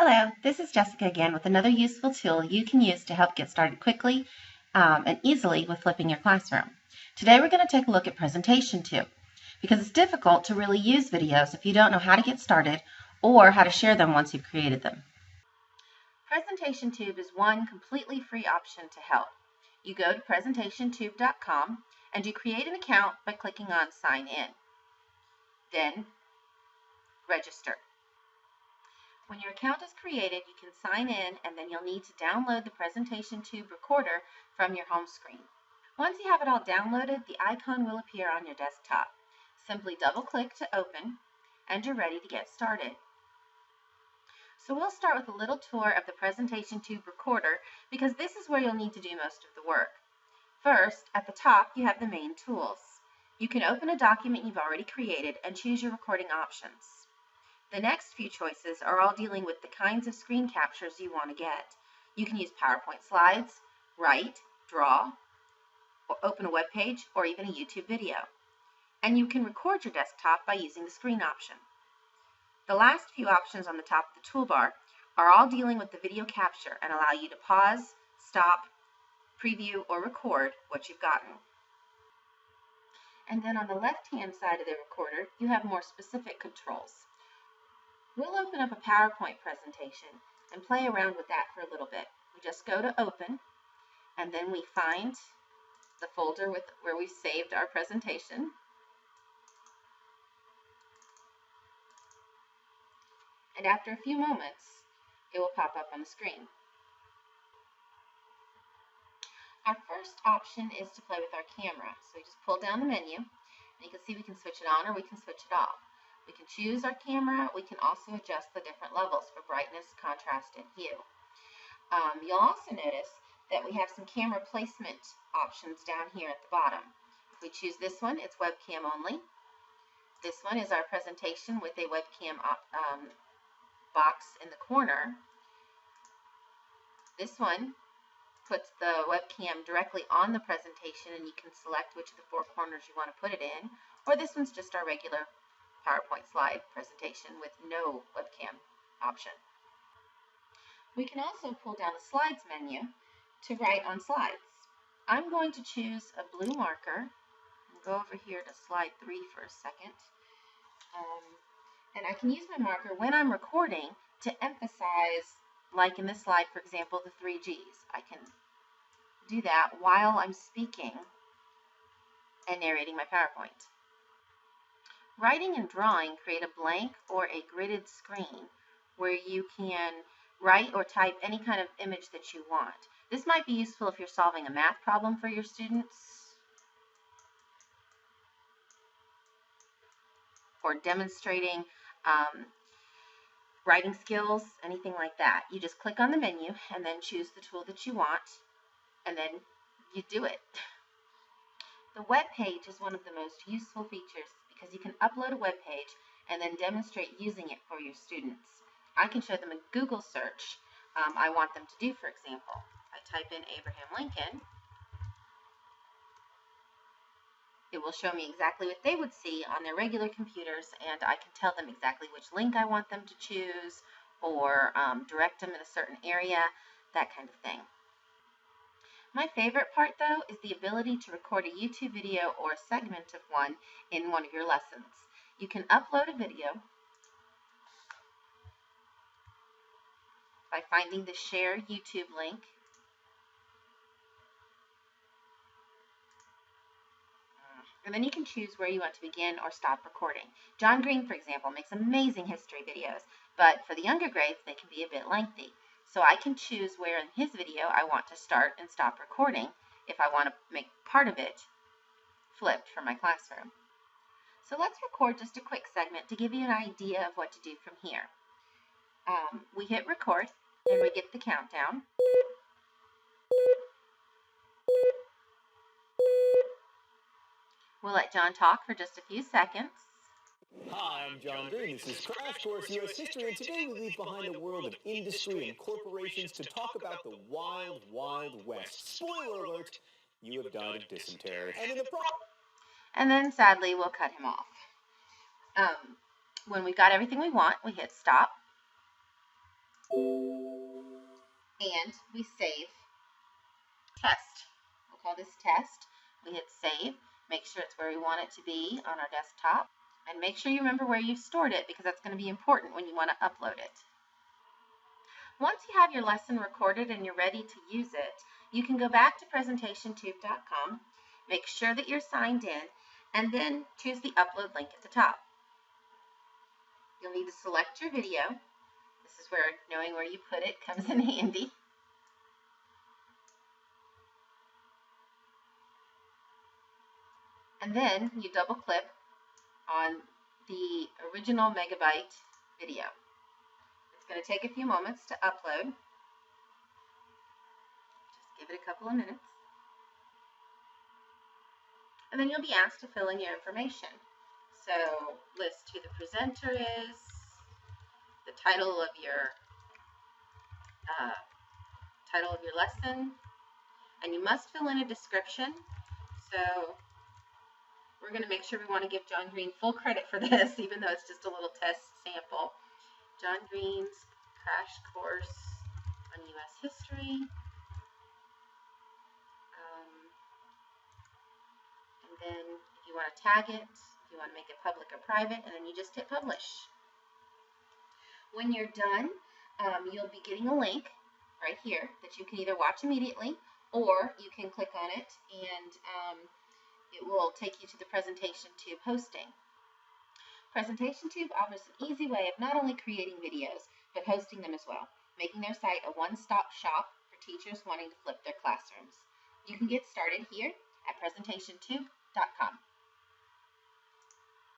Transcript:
Hello, this is Jessica again with another useful tool you can use to help get started quickly and easily with flipping your classroom. Today we're going to take a look at Presentation Tube because it's difficult to really use videos if you don't know how to get started or how to share them once you've created them. Presentation Tube is one completely free option to help. You go to presentationtube.com and you create an account by clicking on Sign In. Then register. When your account is created, you can sign in and then you'll need to download the Presentation Tube recorder from your home screen. Once you have it all downloaded, the icon will appear on your desktop. Simply double-click to open and you're ready to get started. So we'll start with a little tour of the Presentation Tube recorder because this is where you'll need to do most of the work. First, at the top, you have the main tools. You can open a document you've already created and choose your recording options. The next few choices are all dealing with the kinds of screen captures you want to get. You can use PowerPoint slides, write, draw, or open a web page, or even a YouTube video. And you can record your desktop by using the screen option. The last few options on the top of the toolbar are all dealing with the video capture and allow you to pause, stop, preview, or record what you've gotten. And then on the left-hand side of the recorder, you have more specific controls. We'll open up a PowerPoint presentation and play around with that for a little bit. We just go to Open, and then we find the folder where we saved our presentation. And after a few moments, it will pop up on the screen. Our first option is to play with our camera. So we just pull down the menu, and you can see we can switch it on or we can switch it off. We can choose our camera. We can also adjust the different levels for brightness, contrast, and hue. You'll also notice that we have some camera placement options down here at the bottom. If we choose this one, it's webcam only. This one is our presentation with a webcam box in the corner. This one puts the webcam directly on the presentation and you can select which of the four corners you want to put it in. Or this one's just our regular PowerPoint slide presentation with no webcam option. We can also pull down the slides menu to write on slides. I'm going to choose a blue marker and go over here to slide 3 for a second. And I can use my marker when I'm recording to emphasize, like in this slide, for example, the 3 Gs. I can do that while I'm speaking and narrating my PowerPoint. Writing and drawing create a blank or a gridded screen where you can write or type any kind of image that you want. This might be useful if you're solving a math problem for your students or demonstrating writing skills, anything like that. You just click on the menu and then choose the tool that you want, and then you do it. The web page is one of the most useful features because you can upload a web page and then demonstrate using it for your students. I can show them a Google search I want them to do, for example. I type in Abraham Lincoln. It will show me exactly what they would see on their regular computers, and I can tell them exactly which link I want them to choose or direct them in a certain area, that kind of thing. My favorite part, though, is the ability to record a YouTube video or a segment of one in one of your lessons. You can upload a video by finding the Share YouTube link. And then you can choose where you want to begin or stop recording. John Green, for example, makes amazing history videos, but for the younger grades, they can be a bit lengthy. So I can choose where in his video I want to start and stop recording if I want to make part of it flipped for my classroom. So let's record just a quick segment to give you an idea of what to do from here. We hit record and we get the countdown. We'll let John talk for just a few seconds. Hi, I'm John Green. This is Crash Course U.S. History, and today we leave behind a world of industry and corporations to talk about the wild, wild west. Spoiler alert, you have died of dysentery. And then, sadly, we'll cut him off. When we've got everything we want, we hit stop. and we save test. We'll call this test. We hit save, make sure it's where we want it to be on our desktop, and make sure you remember where you've stored it because that's going to be important when you want to upload it. Once you have your lesson recorded and you're ready to use it, you can go back to presentationtube.com, make sure that you're signed in, and then choose the upload link at the top. You'll need to select your video. This is where knowing where you put it comes in handy. And then you double click on the original megabyte video. It's going to take a few moments to upload. Just give it a couple of minutes. And then you'll be asked to fill in your information. So list who the presenter is, the title of your lesson, and you must fill in a description. So we're going to make sure we want to give John Green full credit for this, even though it's just a little test sample. John Green's Crash Course on U.S. History. And then if you want to tag it, if you want to make it public or private, and then you just hit publish. When you're done, you'll be getting a link right here that you can either watch immediately or you can click on it and it will take you to the Presentation Tube hosting. Presentation Tube offers an easy way of not only creating videos, but hosting them as well, making their site a one-stop shop for teachers wanting to flip their classrooms. You can get started here at presentationtube.com.